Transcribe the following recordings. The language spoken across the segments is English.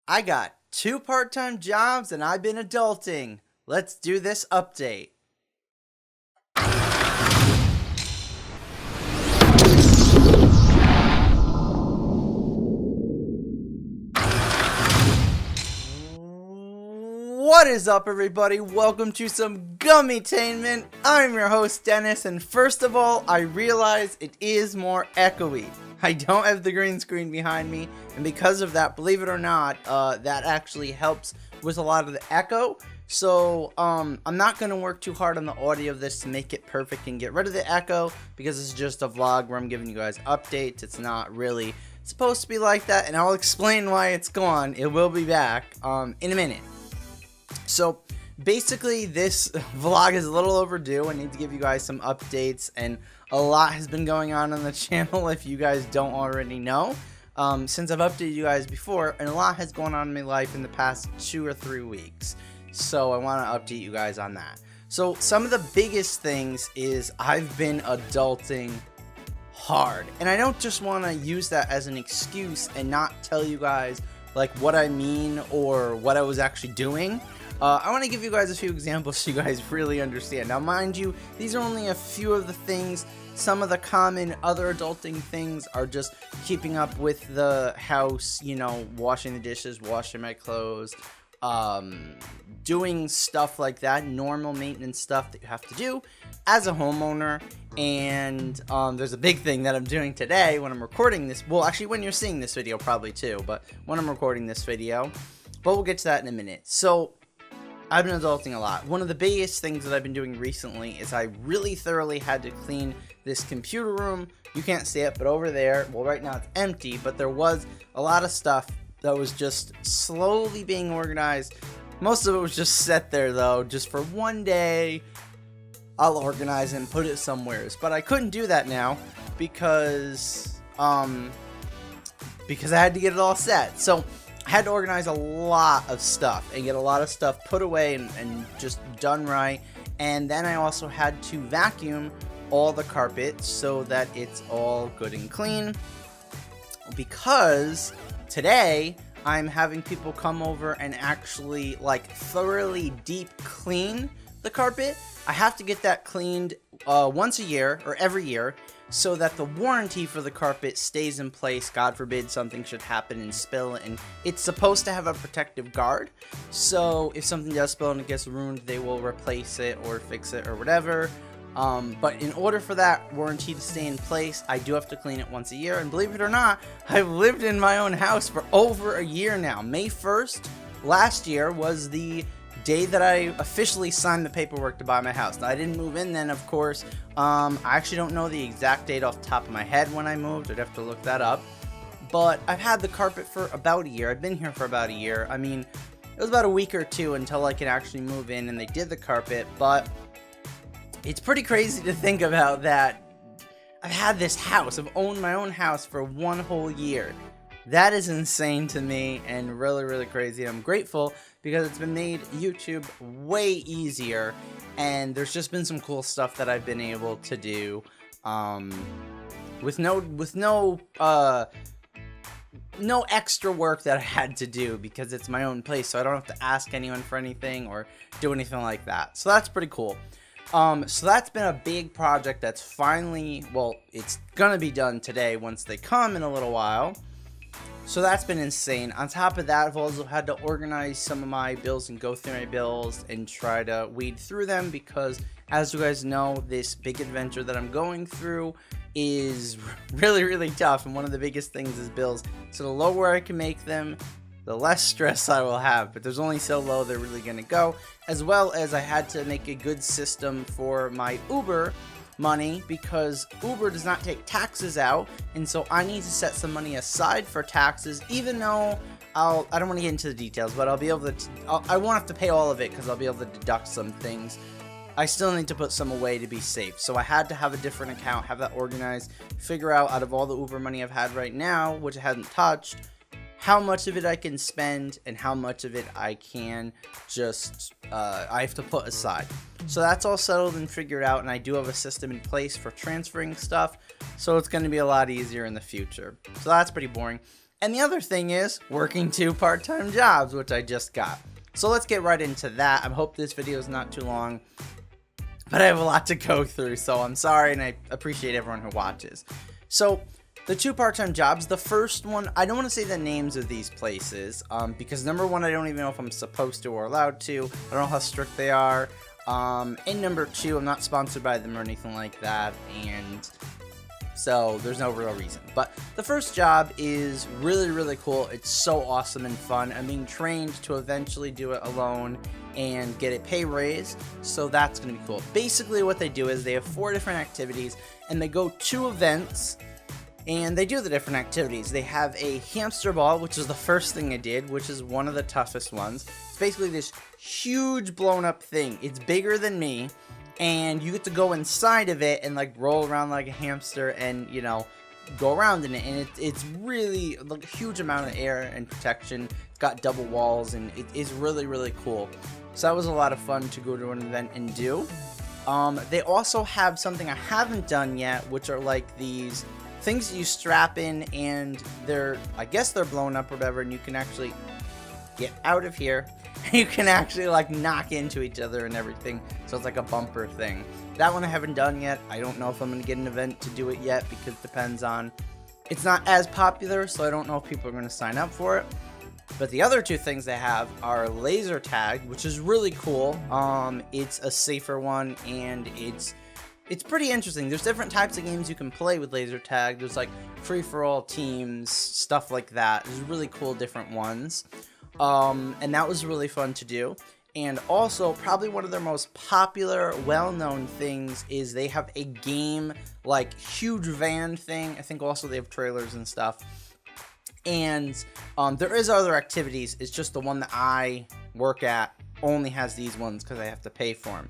I got 2 part-time jobs and I've been adulting. Let's do this update. What is up, everybody? Welcome to some Gummytainment. I'm your host, Dennis, and first of all, I realize it is more echoey. I don't have the green screen behind me, and because of that, believe it or not, that actually helps with a lot of the echo. So, I'm not going to work too hard on the audio of this to make it perfect and get rid of the echo, because it's just a vlog where I'm giving you guys updates. It's not really supposed to be like that, and I'll explain why it's gone. It will be back, in a minute. So basically this vlog is a little overdue. I need to give you guys some updates, and a lot has been going on the channel if you guys don't already know. Since I've updated you guys before, and a lot has gone on in my life in the past 2 or 3 weeks. So I want to update you guys on that. So some of the biggest things is I've been adulting hard. And I don't just want to use that as an excuse and not tell you guys like what I mean or what I was actually doing. I want to give you guys a few examples so you guys really understand. Now, mind you, these are only a few of the things. Some of the common other adulting things are just keeping up with the house, you know, washing the dishes, washing my clothes, doing stuff like that, normal maintenance stuff that you have to do as a homeowner. And there's a big thing that I'm doing today when I'm recording this. Well, actually, when you're seeing this video, probably too, but when I'm recording this video. But we'll get to that in a minute. So I've been adulting a lot. One of the biggest things that I've been doing recently is I really thoroughly had to clean this computer room. You can't see it, but over there, well, right now it's empty, but there was a lot of stuff that was just slowly being organized. Most of it was just set there, though, just for one day. I'll organize and put it somewhere. But I couldn't do that now because I had to get it all set. So I had to organize a lot of stuff and get a lot of stuff put away and just done right. And then I also had to vacuum all the carpet so that it's all good and clean. Because today I'm having people come over and actually like thoroughly deep clean the carpet. I have to get that cleaned once a year or every year so that the warranty for the carpet stays in place. God forbid something should happen and spill, and it's supposed to have a protective guard, so if something does spill and it gets ruined, they will replace it or fix it or whatever. But in order for that warranty to stay in place, I do have to clean it once a year. And believe it or not, I've lived in my own house for over a year now. May 1st last year was the day that I officially signed the paperwork to buy my house. Now, I didn't move in then, of course. I actually don't know the exact date off the top of my head when I moved. I'd have to look that up. But I've had the carpet for about a year. I've been here for about a year. I mean, it was about a week or two until I could actually move in and they did the carpet. But it's pretty crazy to think about that. I've had this house. I've owned my own house for 1 whole year. That is insane to me and really, really crazy. I'm grateful because it's been made YouTube way easier, and there's just been some cool stuff that I've been able to do with no extra work that I had to do because it's my own place, so I don't have to ask anyone for anything or do anything like that. So that's pretty cool. So that's been a big project that's finally, well, it's gonna be done today once they come in a little while. So that's been insane. On top of that, I've also had to organize some of my bills and go through my bills and try to weed through them because, as you guys know, this big adventure that I'm going through is really, really tough. And one of the biggest things is bills. So the lower I can make them, the less stress I will have. But there's only so low they're really going to go. As well as I had to make a good system for my Uber money because Uber does not take taxes out, and so I need to set some money aside for taxes, even though I don't want to get into the details, but I'll be able to I won't have to pay all of it because I'll be able to deduct some things. I still need to put some away to be safe, so I had to have a different account, have that organized, figure out of all the Uber money I've had right now, which I hadn't touched, how much of it I can spend and how much of it I can just I have to put aside. So that's all settled and figured out, and I do have a system in place for transferring stuff, so it's going to be a lot easier in the future. So that's pretty boring. And the other thing is working 2 part-time jobs, which I just got. So let's get right into that. I hope this video is not too long, but I have a lot to go through, so I'm sorry, and I appreciate everyone who watches. So the 2 part-time jobs, the first one, I don't want to say the names of these places, because number one, I don't even know if I'm supposed to or allowed to. I don't know how strict they are. And number 2, I'm not sponsored by them or anything like that, and so there's no real reason. But the first job is really, really cool. It's so awesome and fun. I'm being trained to eventually do it alone and get a pay raise, so that's going to be cool. Basically what they do is they have 4 different activities, and they go to events, and they do the different activities. They have a hamster ball, which is the first thing I did, which is one of the toughest ones. It's basically this huge blown up thing. It's bigger than me, and you get to go inside of it and like roll around like a hamster and, you know, go around in it. And it's really like a huge amount of air and protection. It's got double walls, and it is really, really cool. So that was a lot of fun to go to an event and do. They also have something I haven't done yet, which are like these things that you strap in, and I guess they're blown up or whatever, and you can actually get out of here. You can actually like knock into each other and everything, so it's like a bumper thing. That one I haven't done yet. I don't know if I'm going to get an event to do it yet, because it depends on, it's not as popular, so I don't know if people are going to sign up for it. But the other 2 things they have are laser tag, which is really cool. It's a safer one, and it's pretty interesting. There's different types of games you can play with laser tag. There's like free-for-all teams, stuff like that. There's really cool different ones. And that was really fun to do. And also, probably one of their most popular, well-known things is they have a game, like, huge van thing. I think also they have trailers and stuff. And there is other activities. It's just the one that I work at only has these ones because I have to pay for them.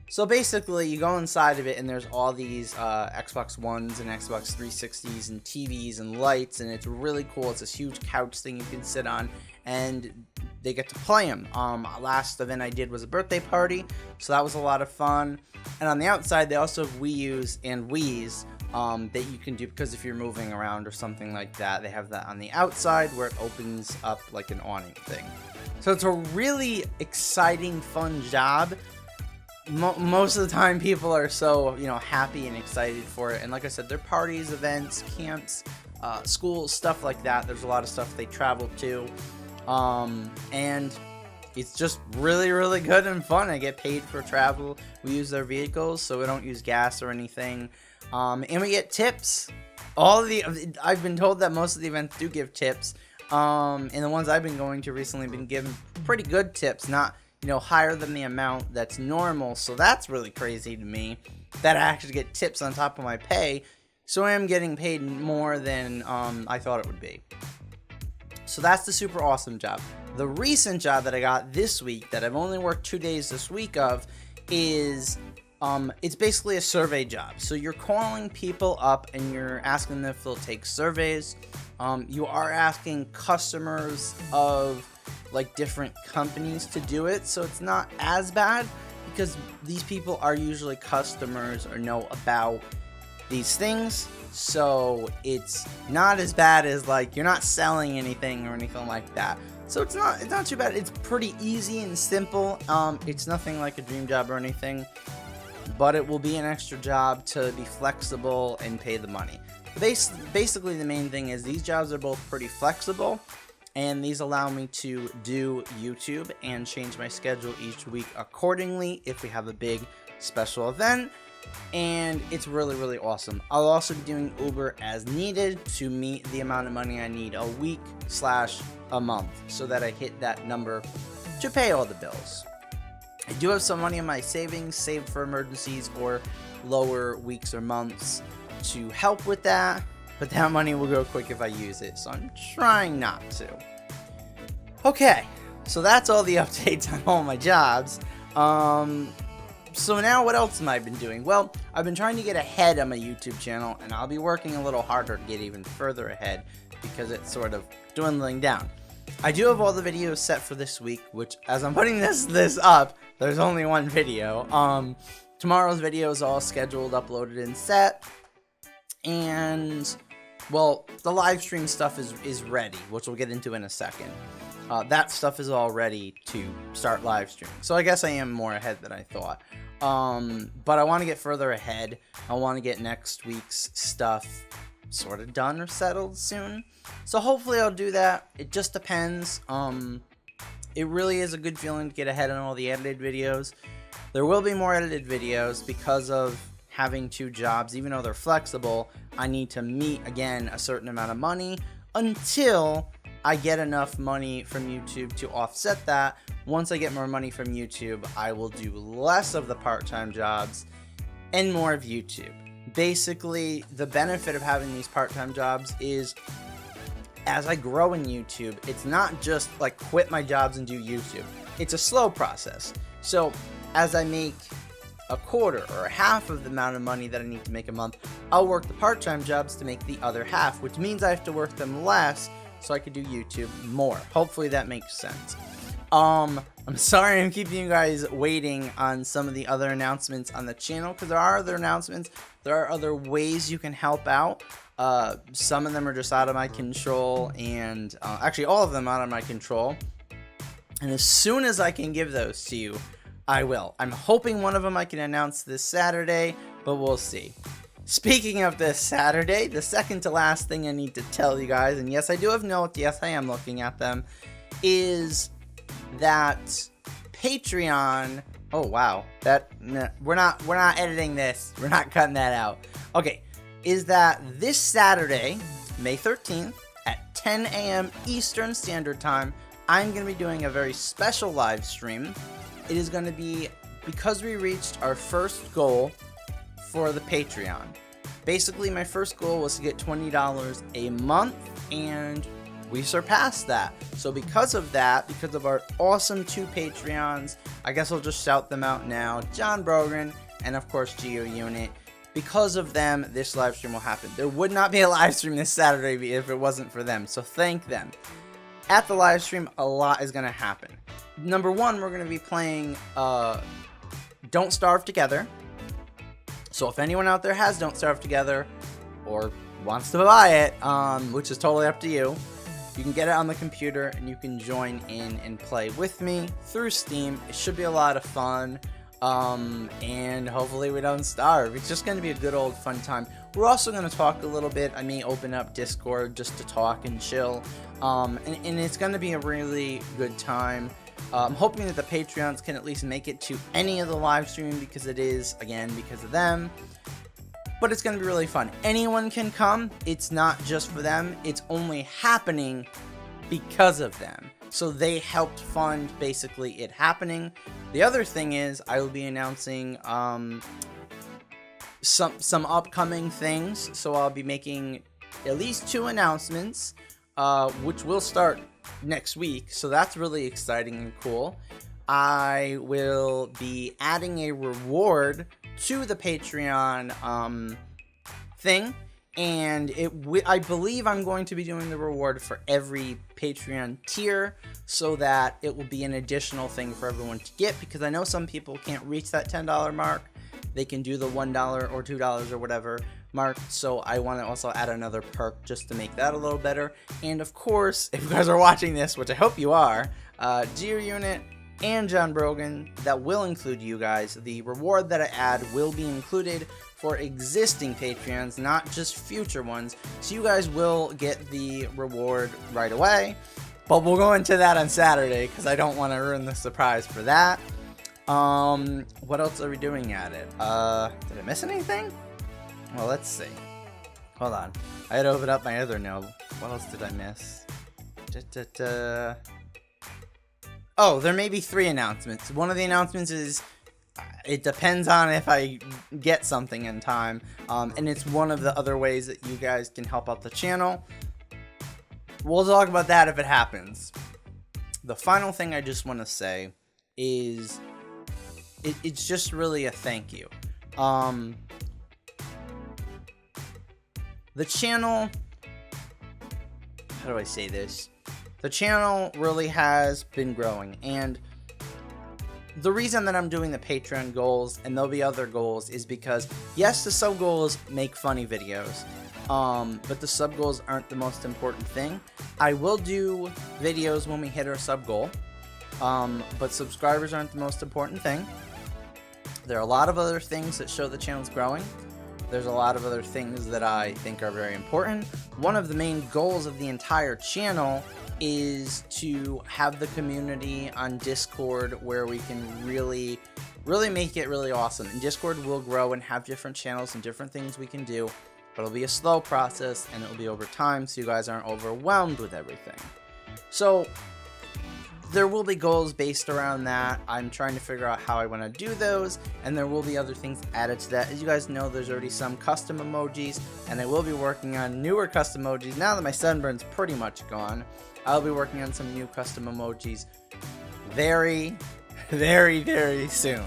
So basically, you go inside of it, and there's all these Xbox Ones and Xbox 360s and TVs and lights, and it's really cool. It's this huge couch thing you can sit on, and they get to play them. Last event I did was a birthday party, so that was a lot of fun. And on the outside, they also have Wii U's and Wii's that you can do, because if you're moving around or something like that, they have that on the outside where it opens up like an awning thing. So it's a really exciting, fun job. Most of the time people are so, you know, happy and excited for it. And like I said, they're parties, events, camps, schools, stuff like that. There's a lot of stuff they travel to. And it's just really, really good and fun. I get paid for travel. We use their vehicles, so we don't use gas or anything. And we get tips. I've been told that most of the events do give tips. And the ones I've been going to recently have been given pretty good tips, not, you know, higher than the amount that's normal. So that's really crazy to me, that I actually get tips on top of my pay. So I am getting paid more than I thought it would be. So that's the super awesome job. The recent job that I got this week, that I've only worked 2 days this week of, is it's basically a survey job. So you're calling people up and you're asking them if they'll take surveys. You are asking customers of like different companies to do it, so it's not as bad, because these people are usually customers or know about these things. So it's not as bad as like you're not selling anything or anything like that. So it's not too bad. It's pretty easy and simple. It's nothing like a dream job or anything, but it will be an extra job to be flexible and pay the money. Basically, the main thing is these jobs are both pretty flexible, and these allow me to do YouTube and change my schedule each week accordingly if we have a big special event. And it's really, really awesome. I'll also be doing Uber as needed to meet the amount of money I need a week / a month, so that I hit that number to pay all the bills. I do have some money in my savings saved for emergencies or lower weeks or months to help with that, but that money will go quick if I use it, so I'm trying not to. Okay, so that's all the updates on all my jobs. So now what else have I been doing? Well, I've been trying to get ahead on my YouTube channel, and I'll be working a little harder to get even further ahead because it's sort of dwindling down. I do have all the videos set for this week, which as I'm putting this up, there's only one video. Tomorrow's video is all scheduled, uploaded, and set. And well, the live stream stuff is ready, which we'll get into in a second. That stuff is all ready to start live streaming. So I guess I am more ahead than I thought. But I want to get further ahead. I want to get next week's stuff sort of done or settled soon. So hopefully I'll do that. It just depends. It really is a good feeling to get ahead on all the edited videos. There will be more edited videos because of having 2 jobs. Even though they're flexible, I need to meet, again, a certain amount of money until I get enough money from YouTube to offset that. Once I get more money from YouTube, I will do less of the part-time jobs and more of YouTube. Basically, the benefit of having these part-time jobs is as I grow in YouTube, it's not just like quit my jobs and do YouTube. It's a slow process. So as I make a quarter or a half of the amount of money that I need to make a month, I'll work the part-time jobs to make the other half, which means I have to work them less so I could do YouTube more. Hopefully that makes sense. I'm sorry I'm keeping you guys waiting on some of the other announcements on the channel, because there are other announcements. There are other ways you can help out. Some of them are just out of my control, and actually all of them out of my control. And as soon as I can give those to you, I will. I'm hoping one of them I can announce this Saturday, but we'll see. Speaking of this Saturday, the second to last thing I need to tell you guys, and yes, I do have notes, yes, I am looking at them, is that Patreon, oh wow, we're not editing this, we're not cutting that out. Okay, is that this Saturday, May 13th, at 10 a.m. Eastern Standard Time, I'm going to be doing a very special live stream. It is going to be because we reached our first goal for the Patreon. Basically, my first goal was to get $20 a month, and we surpassed that. So because of that, because of our awesome 2 Patreons, I guess I'll just shout them out now, John Brogan and of course Geo Unit. Because of them, this live stream will happen. There would not be a live stream this Saturday if it wasn't for them, so thank them. At the live stream, a lot is going to happen. Number 1, we're going to be playing Don't Starve Together. So if anyone out there has Don't Starve Together or wants to buy it, which is totally up to you, you can get it on the computer and you can join in and play with me through Steam. It should be a lot of fun, and hopefully we don't starve. It's just going to be a good old fun time. We're also going to talk a little bit. I may open up Discord just to talk and chill, and it's going to be a really good time. I'm hoping that the Patreons can at least make it to any of the live stream, because it is, again, because of them. But it's going to be really fun. Anyone can come. It's not just for them. It's only happening because of them. So they helped fund, basically, it happening. The other thing is, I will be announcing some upcoming things. So I'll be making at least 2 announcements, which will start next week. So that's really exciting and cool. I will be adding a reward to the Patreon thing, and I believe I'm going to be doing the reward for every Patreon tier, so that it will be an additional thing for everyone to get, because I know some people can't reach that $10 mark. They can do the $1 or $2 or whatever mark, so I want to also add another perk just to make that a little better. And of course, if you guys are watching this, which I hope you are, Geo Unit and John Brogan, that will include you guys. The reward that I add will be included for existing Patreons, not just future ones. So you guys will get the reward right away. But we'll go into that on Saturday, because I don't want to ruin the surprise for that. What else are we doing at it? Did I miss anything? Well, let's see. Hold on. I had to open up my other note. What else did I miss? Oh, there may be 3 announcements. One of the announcements is, it depends on if I get something in time, and it's one of the other ways that you guys can help out the channel. We'll talk about that if it happens. The final thing I just want to say is, it's just really a thank you. The channel, how do I say this? The channel really has been growing, and the reason that I'm doing the Patreon goals, and there'll be other goals, is because, yes, the sub goals make funny videos, but the sub goals aren't the most important thing. I will do videos when we hit our sub goal, but subscribers aren't the most important thing. There are a lot of other things that show the channel's growing. There's a lot of other things that I think are very important. One of the main goals of the entire channel is to have the community on Discord where we can really make it really awesome. And Discord will grow and have different channels and different things we can do, but it'll be a slow process and it'll be over time so you guys aren't overwhelmed with everything. So there will be goals based around that. I'm trying to figure out how I want to do those, and there will be other things added to that. As you guys know, there's already some custom emojis, and I will be working on newer custom emojis. Now that my sunburn's pretty much gone, I'll be working on some new custom emojis very, very soon.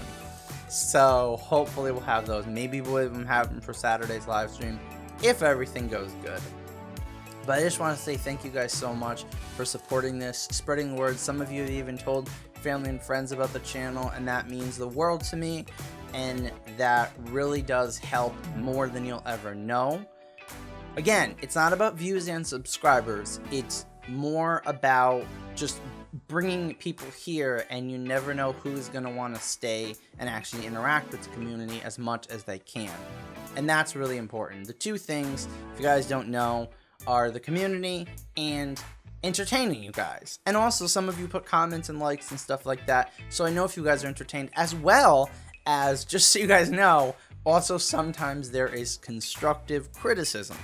So hopefully we'll have those. Maybe we'll even have them for Saturday's live stream if everything goes good. But I just want to say thank you guys so much for supporting this, spreading the word. Some of you have even told family and friends about the channel, and that means the world to me, and that really does help more than you'll ever know. Again, it's not about views and subscribers. It's more about just bringing people here, and you never know who's going to want to stay and actually interact with the community as much as they can. And that's really important. The two things, if you guys don't know, are the community and entertaining you guys. And also some of you put comments and likes and stuff like that, so I know if you guys are entertained, as well as, just so you guys know, also sometimes there is constructive criticism.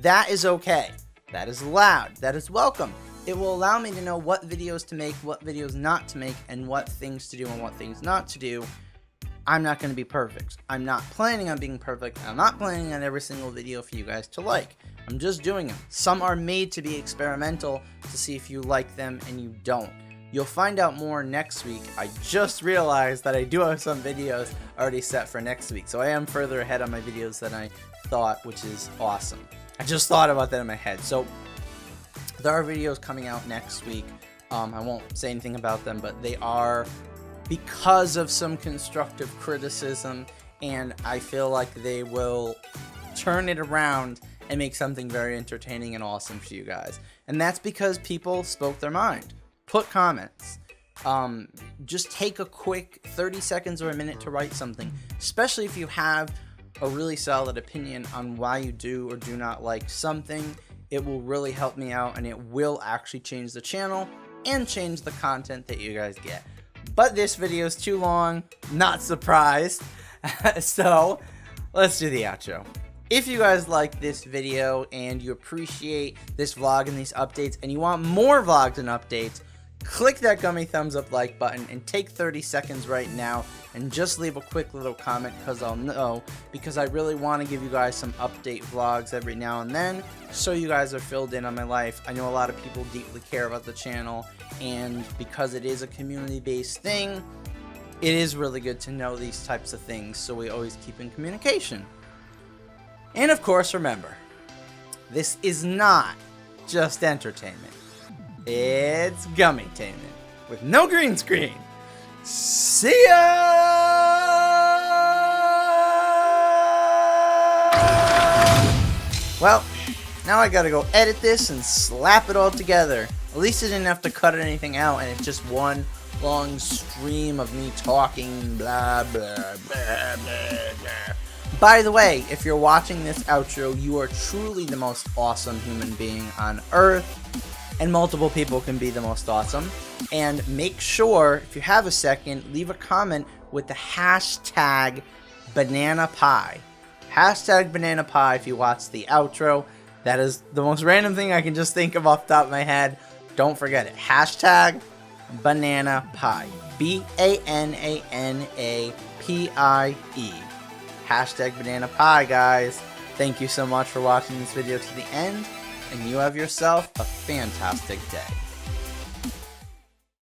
That is okay. That is allowed. That is welcome. It will allow me to know what videos to make, what videos not to make, and what things to do and what things not to do. I'm not going to be perfect. I'm not planning on being perfect. I'm not planning on every single video for you guys to like. I'm just doing them. Some are made to be experimental to see if you like them and you don't. You'll find out more next week. I just realized that I do have some videos already set for next week. So I am further ahead on my videos than I thought, which is awesome. I just thought about that in my head. So there are videos coming out next week. I won't say anything about them, but they are because of some constructive criticism, and I feel like they will turn it around and make something very entertaining and awesome for you guys. And that's because people spoke their mind. Put comments. Just take a quick 30 seconds or a minute to write something, especially if you have a really solid opinion on why you do or do not like something. It will really help me out, and it will actually change the channel and change the content that you guys get. But this video is too long, not surprised. So let's do the outro. If you guys like this video and you appreciate this vlog and these updates and you want more vlogs and updates, click that gummy thumbs up like button and take 30 seconds right now and just leave a quick little comment, because I'll know, because I really want to give you guys some update vlogs every now and then so you guys are filled in on my life. I know a lot of people deeply care about the channel, and because it is a community-based thing, it is really good to know these types of things, so we always keep in communication. And of course, remember, this is not just entertainment. It's Gummytainment with no green screen. See ya! Well, now I gotta go edit this and slap it all together. At least I didn't have to cut anything out, and it's just one long stream of me talking blah blah blah blah blah. By the way, if you're watching this outro, you are truly the most awesome human being on earth. And multiple people can be the most awesome. And make sure, if you have a second, leave a comment with the hashtag banana pie. Hashtag banana pie if you watch the outro. That is the most random thing I can just think of off the top of my head. Don't forget it. Hashtag banana pie. B-A-N-A-N-A-P-I-E. Hashtag banana pie, guys. Thank you so much for watching this video to the end. And you have yourself a fantastic day.